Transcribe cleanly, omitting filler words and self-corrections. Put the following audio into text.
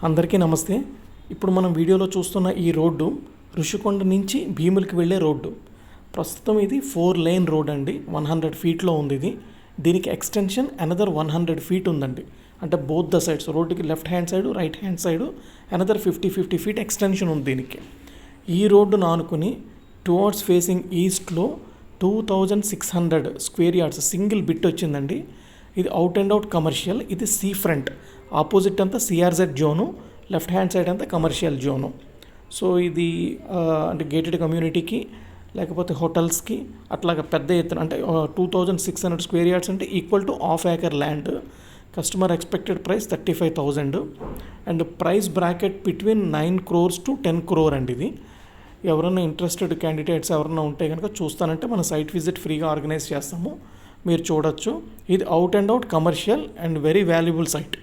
అందరికీ నమస్తే. ఇప్పుడు మనం వీడియోలో చూస్తున్న ఈ రోడ్డు ఋషికొండ నుంచి భీములకి వెళ్ళే రోడ్డు. ప్రస్తుతం ఇది 4 లేన్ రోడ్ అండి. 100 ఫీట్లో ఉంది ఇది. దీనికి ఎక్స్టెన్షన్ అనదర్ 100 ఫీట్ ఉందండి. అంటే బోత్ ద సైడ్స్, రోడ్డుకి left hand side right hand side another 50 feet extension ఉంది దీనికి. ఈ రోడ్డును ఆనుకుని టువర్డ్స్ ఫేసింగ్ ఈస్ట్లో 2600 స్క్వేర్ యార్డ్స్ సింగిల్ బిట్ వచ్చిందండి. ఇది అవుట్ అండ్ అవుట్ కమర్షియల్. ఇది సీ ఫ్రంట్. ఆపోజిట్ అంతా CRZ zone, left hand side అంతా కమర్షియల్ జోను. సో ఇది అంటే గేటెడ్ కమ్యూనిటీకి లేకపోతే హోటల్స్కి అట్లాగా పెద్ద ఎత్తున అంటే 2600 స్క్వేర్ యార్డ్స్ అంటే equal to ½ acre land. Customer expected price 35,000 and price bracket between 9 crores to 10 crore అండి. ఇది ఎవరైనా ఇంట్రెస్టెడ్ క్యాండిడేట్స్ ఎవరైనా ఉంటే కనుక చూస్తానంటే మన సైట్ విజిట్ ఫ్రీగా ఆర్గనైజ్ చేస్తాము, మీరు చూడొచ్చు. ఇది out and out commercial and very valuable site.